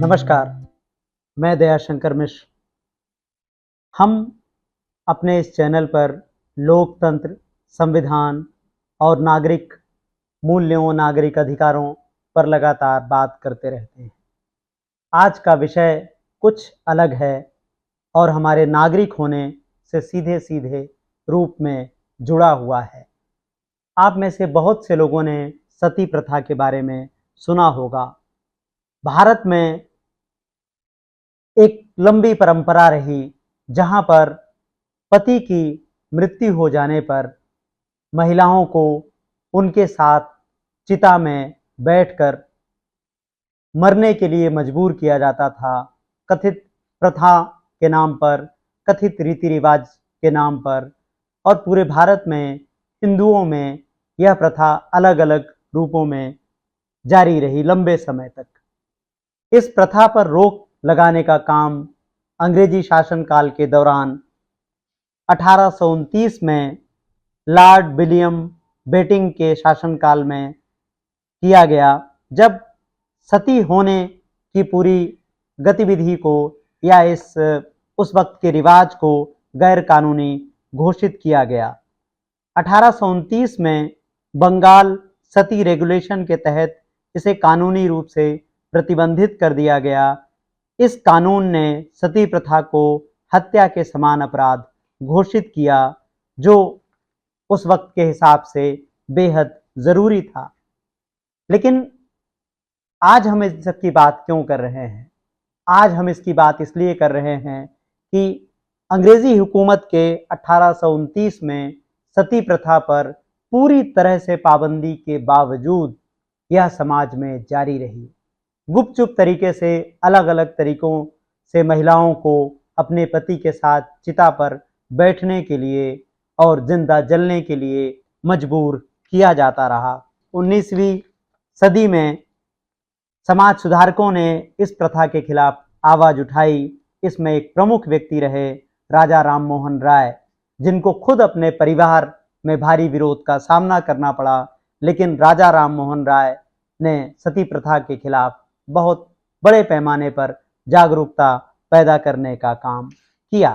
नमस्कार, मैं दयाशंकर मिश्र। हम अपने इस चैनल पर लोकतंत्र, संविधान और नागरिक मूल्यों, नागरिक अधिकारों पर लगातार बात करते रहते हैं। आज का विषय कुछ अलग है और हमारे नागरिक होने से सीधे सीधे रूप में जुड़ा हुआ है। आप में से बहुत से लोगों ने सती प्रथा के बारे में सुना होगा। भारत में एक लंबी परंपरा रही जहां पर पति की मृत्यु हो जाने पर महिलाओं को उनके साथ चिता में बैठकर मरने के लिए मजबूर किया जाता था। कथित प्रथा के नाम पर, कथित रीति रिवाज के नाम पर, और पूरे भारत में हिंदुओं में यह प्रथा अलग अलग रूपों में जारी रही लंबे समय तक। इस प्रथा पर रोक लगाने का काम अंग्रेजी शासनकाल के दौरान 1829 में लॉर्ड विलियम बेटिंग के शासनकाल में किया गया, जब सती होने की पूरी गतिविधि को या उस वक्त के रिवाज को गैर कानूनी घोषित किया गया। 1829 में बंगाल सती रेगुलेशन के तहत इसे कानूनी रूप से प्रतिबंधित कर दिया गया। इस कानून ने सती प्रथा को हत्या के समान अपराध घोषित किया, जो उस वक्त के हिसाब से बेहद जरूरी था। लेकिन आज हम इस सब की बात क्यों कर रहे हैं? आज हम इसकी बात इसलिए कर रहे हैं कि अंग्रेजी हुकूमत के 1829 में सती प्रथा पर पूरी तरह से पाबंदी के बावजूद यह समाज में जारी रही। गुपचुप तरीके से अलग अलग तरीकों से महिलाओं को अपने पति के साथ चिता पर बैठने के लिए और जिंदा जलने के लिए मजबूर किया जाता रहा। 19वीं सदी में समाज सुधारकों ने इस प्रथा के खिलाफ आवाज उठाई। इसमें एक प्रमुख व्यक्ति रहे राजा राम मोहन राय, जिनको खुद अपने परिवार में भारी विरोध का सामना करना पड़ा, लेकिन राजा राम मोहन राय ने सती प्रथा के खिलाफ बहुत बड़े पैमाने पर जागरूकता पैदा करने का काम किया।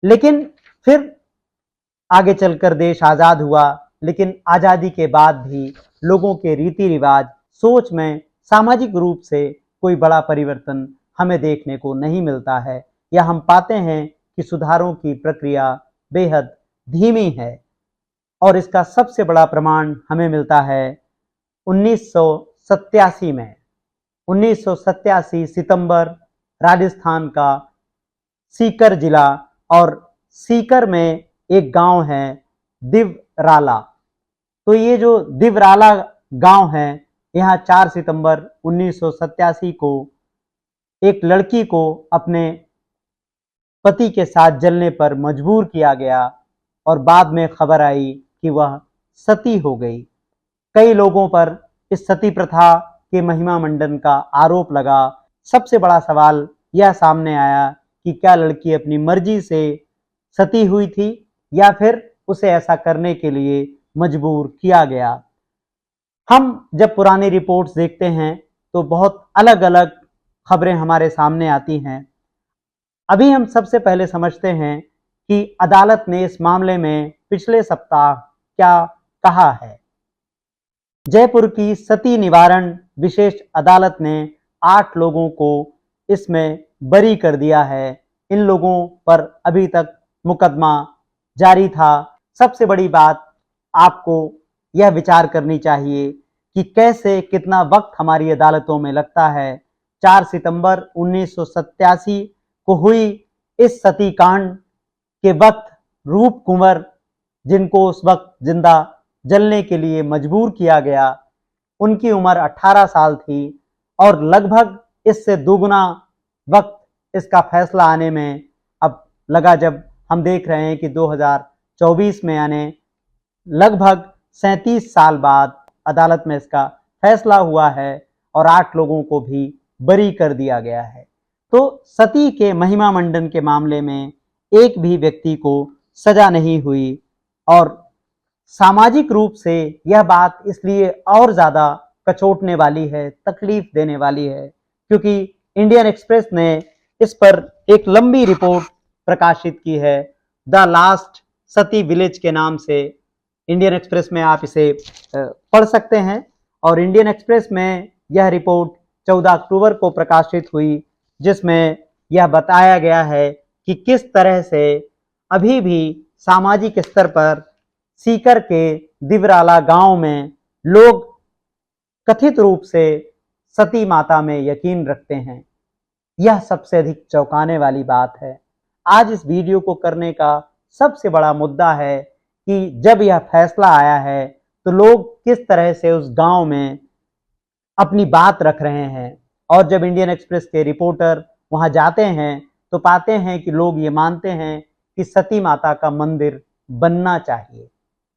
लेकिन फिर आगे चलकर देश आजाद हुआ, लेकिन आजादी के बाद भी लोगों के रीति रिवाज, सोच में सामाजिक रूप से कोई बड़ा परिवर्तन हमें देखने को नहीं मिलता है, या हम पाते हैं कि सुधारों की प्रक्रिया बेहद धीमी है। और इसका सबसे बड़ा प्रमाण हमें मिलता है 1987 में। 1987 सितंबर, राजस्थान का सीकर जिला, और सीकर में एक गांव है दिवराला। तो ये जो दिवराला गांव है, यहाँ 4 सितंबर 1987 को एक लड़की को अपने पति के साथ जलने पर मजबूर किया गया और बाद में खबर आई कि वह सती हो गई। कई लोगों पर इस सती प्रथा के महिमा मंडन का आरोप लगा। सबसे बड़ा सवाल यह सामने आया कि क्या लड़की अपनी मर्जी से सती हुई थी या फिर उसे ऐसा करने के लिए मजबूर किया गया। हम जब पुरानी रिपोर्ट्स देखते हैं तो बहुत अलग अलग खबरें हमारे सामने आती हैं। अभी हम सबसे पहले समझते हैं कि अदालत ने इस मामले में पिछले सप्ताह क्या कहा है। जयपुर की सती निवारण विशेष अदालत ने 8 लोगों को इसमें बरी कर दिया है। इन लोगों पर अभी तक मुकदमा जारी था। सबसे बड़ी बात आपको यह विचार करनी चाहिए कि कैसे कितना वक्त हमारी अदालतों में लगता है। 4 सितंबर 1987 को हुई इस सती कांड के वक्त रूप कुंवर, जिनको उस वक्त जिंदा जलने के लिए मजबूर किया गया, उनकी उम्र 18 साल थी, और लगभग इससे दोगुना वक्त इसका फैसला आने में अब लगा, जब हम देख रहे हैं कि 2024 में यानी लगभग 37 साल बाद अदालत में इसका फैसला हुआ है और 8 लोगों को भी बरी कर दिया गया है। तो सती के महिमा मंडन के मामले में एक भी व्यक्ति को सजा नहीं हुई, और सामाजिक रूप से यह बात इसलिए और ज्यादा कचोटने वाली है, तकलीफ देने वाली है, क्योंकि इंडियन एक्सप्रेस ने इस पर एक लंबी रिपोर्ट प्रकाशित की है, द लास्ट सती विलेज के नाम से। इंडियन एक्सप्रेस में आप इसे पढ़ सकते हैं और इंडियन एक्सप्रेस में यह रिपोर्ट 14 अक्टूबर को प्रकाशित हुई, जिसमें यह बताया गया है कि किस तरह से अभी भी सामाजिक स्तर पर सीकर के दिवराला गांव में लोग कथित रूप से सती माता में यकीन रखते हैं। यह सबसे अधिक चौंकाने वाली बात है। आज इस वीडियो को करने का सबसे बड़ा मुद्दा है कि जब यह फैसला आया है तो लोग किस तरह से उस गांव में अपनी बात रख रहे हैं, और जब इंडियन एक्सप्रेस के रिपोर्टर वहां जाते हैं तो पाते हैं कि लोग ये मानते हैं कि सती माता का मंदिर बनना चाहिए।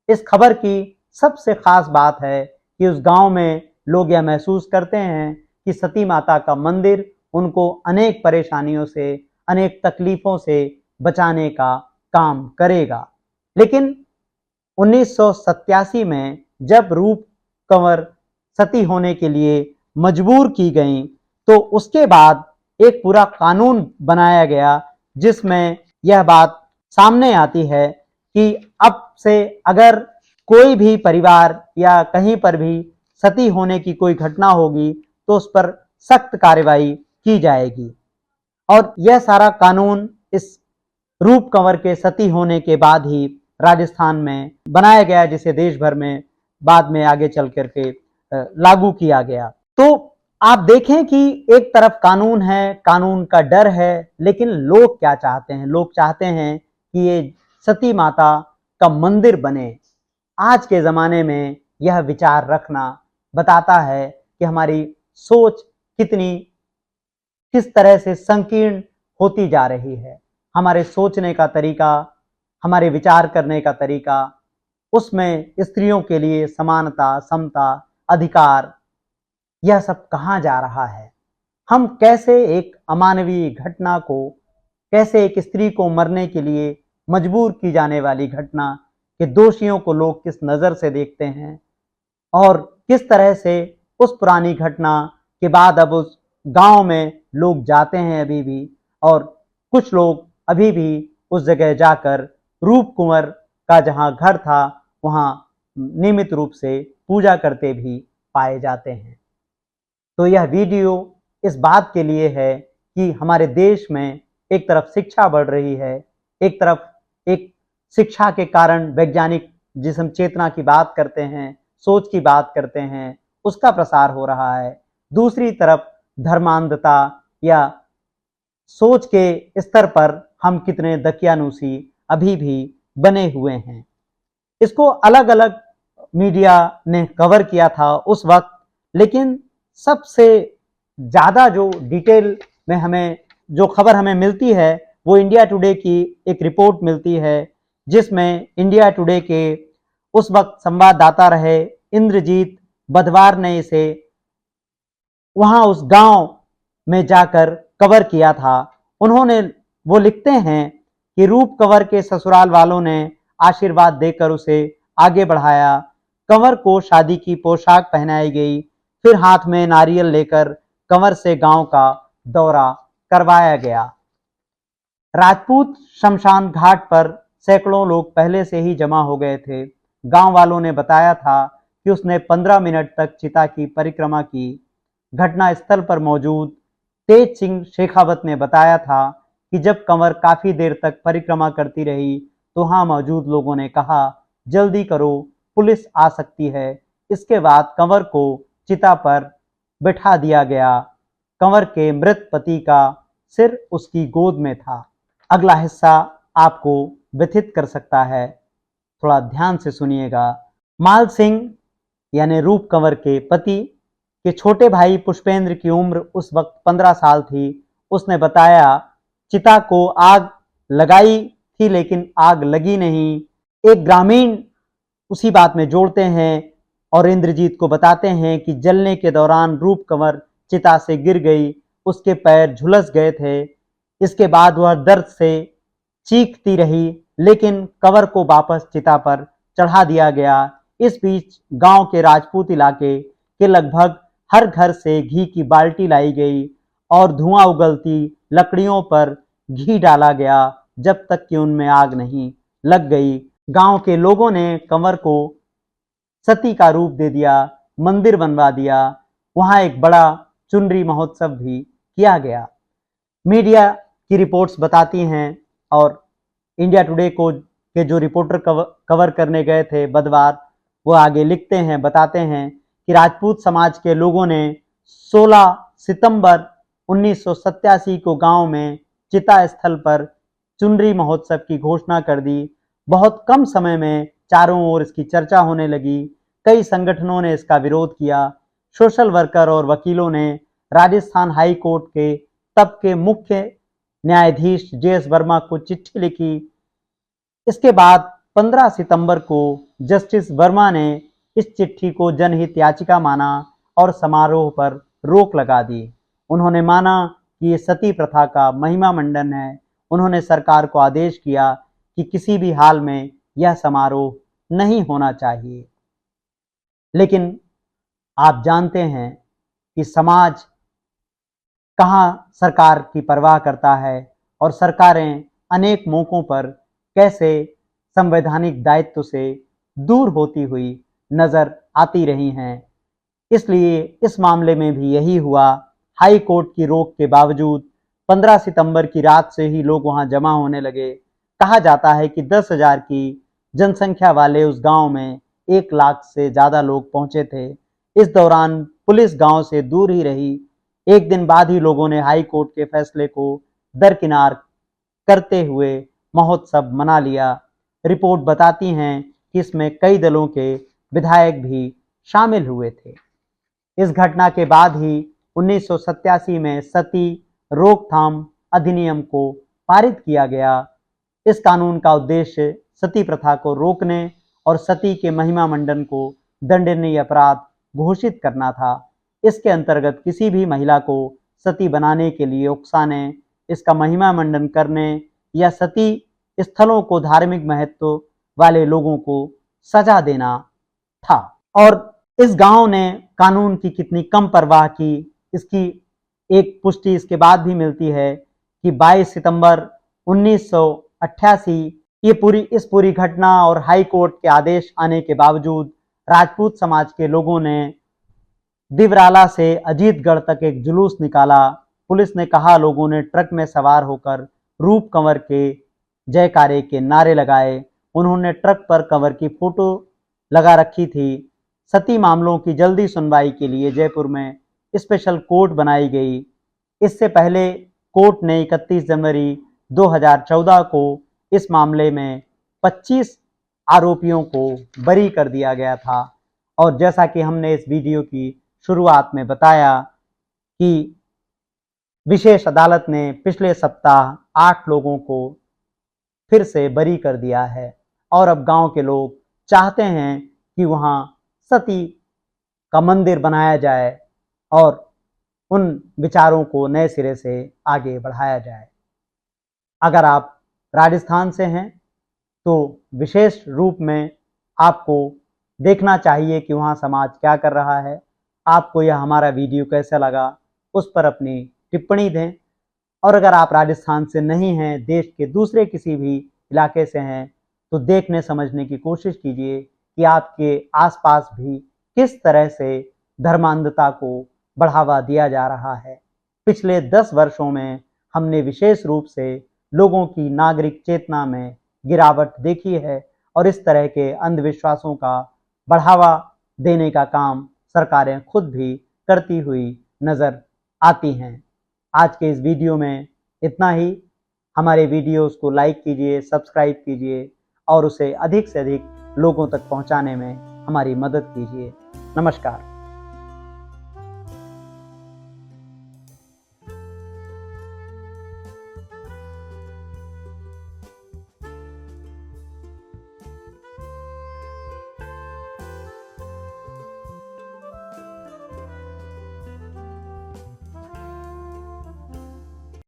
इस खबर की सबसे खास बात है कि उस गांव में लोग यह महसूस करते हैं कि सती माता का मंदिर उनको अनेक परेशानियों से, अनेक तकलीफों से बचाने का काम करेगा। लेकिन 1987 में जब रूप कंवर सती होने के लिए मजबूर की गई तो उसके बाद एक पूरा कानून बनाया गया, जिसमें यह बात सामने आती है कि अब से अगर कोई भी परिवार या कहीं पर भी सती होने की कोई घटना होगी तो उस पर सख्त कार्रवाई की जाएगी। और यह सारा कानून इस रूप कंवर के सती होने के बाद ही राजस्थान में बनाया गया, जिसे देश भर में बाद में आगे चल करके लागू किया गया। तो आप देखें कि एक तरफ कानून है, कानून का डर है, लेकिन लोग क्या चाहते हैं? लोग चाहते हैं कि ये सती माता का मंदिर बने। आज के जमाने में यह विचार रखना बताता है कि हमारी सोच किस तरह से संकीर्ण होती जा रही है। हमारे सोचने का तरीका, हमारे विचार करने का तरीका, उसमें स्त्रियों के लिए समानता, समता, अधिकार, यह सब कहाँ जा रहा है? हम कैसे एक अमानवीय घटना को, कैसे एक स्त्री को मरने के लिए मजबूर की जाने वाली घटना के दोषियों को लोग किस नज़र से देखते हैं, और किस तरह से उस पुरानी घटना के बाद अब उस गांव में लोग जाते हैं अभी भी, और कुछ लोग अभी भी उस जगह जाकर रूप कुंवर का जहां घर था वहां नियमित रूप से पूजा करते भी पाए जाते हैं। तो यह वीडियो इस बात के लिए है कि हमारे देश में एक तरफ शिक्षा बढ़ रही है, एक तरफ एक शिक्षा के कारण वैज्ञानिक जिस हम चेतना की बात करते हैं, सोच की बात करते हैं, उसका प्रसार हो रहा है। दूसरी तरफ धर्मांधता या सोच के स्तर पर हम कितने दकियानूसी अभी भी बने हुए हैं। इसको अलग अलग मीडिया ने कवर किया था उस वक्त, लेकिन सबसे ज़्यादा जो डिटेल में हमें जो खबर हमें मिलती है वो इंडिया टुडे की एक रिपोर्ट मिलती है, जिसमें इंडिया टुडे के उस वक्त संवाददाता रहे इंद्रजीत बधवार ने इसे वहां उस गांव में जाकर कवर किया था। उन्होंने वो लिखते हैं कि रूप कंवर के ससुराल वालों ने आशीर्वाद देकर उसे आगे बढ़ाया। कंवर को शादी की पोशाक पहनाई गई, फिर हाथ में नारियल लेकर कंवर से गांव का दौरा करवाया गया। राजपूत शमशान घाट पर सैकड़ों लोग पहले से ही जमा हो गए थे। गांव वालों ने बताया था कि उसने 15 मिनट तक चिता की परिक्रमा की। घटना स्थल पर मौजूद तेज सिंह शेखावत ने बताया था कि जब कंवर काफी देर तक परिक्रमा करती रही तो वहां मौजूद लोगों ने कहा, जल्दी करो, पुलिस आ सकती है। इसके बाद कंवर को चिता पर बैठा दिया गया। कंवर के मृत पति का सिर उसकी गोद में था। अगला हिस्सा आपको व्यथित कर सकता है, थोड़ा ध्यान से सुनिएगा। माल सिंह यानी रूप कंवर के पति के छोटे भाई पुष्पेंद्र की उम्र उस वक्त 15 साल थी। उसने बताया, चिता को आग लगाई थी लेकिन आग लगी नहीं। एक ग्रामीण उसी बात में जोड़ते हैं और इंद्रजीत को बताते हैं कि जलने के दौरान रूप कंवर चिता से गिर गई, उसके पैर झुलस गए थे। इसके बाद वह दर्द से चीखती रही, लेकिन कंवर को वापस चिता पर चढ़ा दिया गया। इस बीच गांव के राजपूत इलाके के लगभग हर घर से घी की बाल्टी लाई गई और धुआं उगलती लकड़ियों पर घी डाला गया जब तक कि उनमें आग नहीं लग गई। गांव के लोगों ने कंवर को सती का रूप दे दिया, मंदिर बनवा दिया। वहां एक बड़ा चुनरी महोत्सव भी किया गया। मीडिया की रिपोर्ट्स बताती हैं और इंडिया टुडे को के जो रिपोर्टर कवर करने गए थे बुधवार, वो आगे लिखते हैं, बताते हैं कि राजपूत समाज के लोगों ने 16 सितंबर 1987 को गांव में चिता स्थल पर चुनरी महोत्सव की घोषणा कर दी। बहुत कम समय में चारों ओर इसकी चर्चा होने लगी। कई संगठनों ने इसका विरोध किया। सोशल वर्कर और वकीलों ने राजस्थान हाई कोर्ट के तब के मुख्य न्यायाधीश जे.एस. वर्मा को चिट्ठी लिखी। इसके बाद 15 सितंबर को जस्टिस वर्मा ने इस चिट्ठी को जनहित याचिका माना और समारोह पर रोक लगा दी। उन्होंने माना कि ये सती प्रथा का महिमा मंडन है। उन्होंने सरकार को आदेश किया कि किसी भी हाल में यह समारोह नहीं होना चाहिए। लेकिन आप जानते हैं कि समाज कहाँ सरकार की परवाह करता है और सरकारें अनेक मौकों पर कैसे संवैधानिक दायित्व से दूर होती हुई नजर आती रही हैं। इसलिए इस मामले में भी यही हुआ। हाई कोर्ट की रोक के बावजूद 15 सितंबर की रात से ही लोग वहां जमा होने लगे। कहा जाता है कि 10,000 की जनसंख्या वाले उस गांव में 1 लाख से ज्यादा लोग पहुंचे थे। इस दौरान पुलिस गांव से दूर ही रही। एक दिन बाद ही लोगों ने हाई कोर्ट के फैसले को दरकिनार करते हुए महोत्सव मना लिया। रिपोर्ट बताती हैं कि इसमें कई दलों के विधायक भी शामिल हुए थे। इस घटना के बाद ही 1987 में सती रोकथाम अधिनियम को पारित किया गया। इस कानून का उद्देश्य सती प्रथा को रोकने और सती के महिमा मंडन को दंडनीय अपराध घोषित करना था। इसके अंतर्गत किसी भी महिला को सती बनाने के लिए उकसाने, इसका महिमा मंडन करने या सती स्थलों को धार्मिक महत्व वाले लोगों को सजा देना था। और इस गांव ने कानून की कितनी कम परवाह की, इसकी एक पुष्टि इसके बाद भी मिलती है कि 22 सितंबर 1988 इस पूरी घटना और हाई कोर्ट के आदेश आने के बावजूद राजपूत समाज के लोगों ने दिवराला से अजीतगढ़ तक एक जुलूस निकाला। पुलिस ने कहा, लोगों ने ट्रक में सवार होकर रूप कंवर के जयकारे के नारे लगाए। उन्होंने ट्रक पर कंवर की फोटो लगा रखी थी। सती मामलों की जल्दी सुनवाई के लिए जयपुर में स्पेशल कोर्ट बनाई गई। इससे पहले कोर्ट ने 31 जनवरी 2014 को इस मामले में 25 आरोपियों को बरी कर दिया गया था। और जैसा कि हमने इस वीडियो की शुरुआत में बताया कि विशेष अदालत ने पिछले सप्ताह 8 लोगों को फिर से बरी कर दिया है और अब गांव के लोग चाहते हैं कि वहां सती का मंदिर बनाया जाए और उन विचारों को नए सिरे से आगे बढ़ाया जाए। अगर आप राजस्थान से हैं तो विशेष रूप में आपको देखना चाहिए कि वहाँ समाज क्या कर रहा है। आपको यह हमारा वीडियो कैसा लगा, उस पर अपनी टिप्पणी दें। और अगर आप राजस्थान से नहीं हैं, देश के दूसरे किसी भी इलाके से हैं, तो देखने समझने की कोशिश कीजिए कि आपके आसपास भी किस तरह से धर्मांधता को बढ़ावा दिया जा रहा है। पिछले 10 वर्षों में हमने विशेष रूप से लोगों की नागरिक चेतना में गिरावट देखी है और इस तरह के अंधविश्वासों का बढ़ावा देने का काम सरकारें खुद भी करती हुई नजर आती हैं। आज के इस वीडियो में इतना ही। हमारे वीडियोस को लाइक कीजिए, सब्सक्राइब कीजिए और उसे अधिक से अधिक लोगों तक पहुंचाने में हमारी मदद कीजिए। नमस्कार।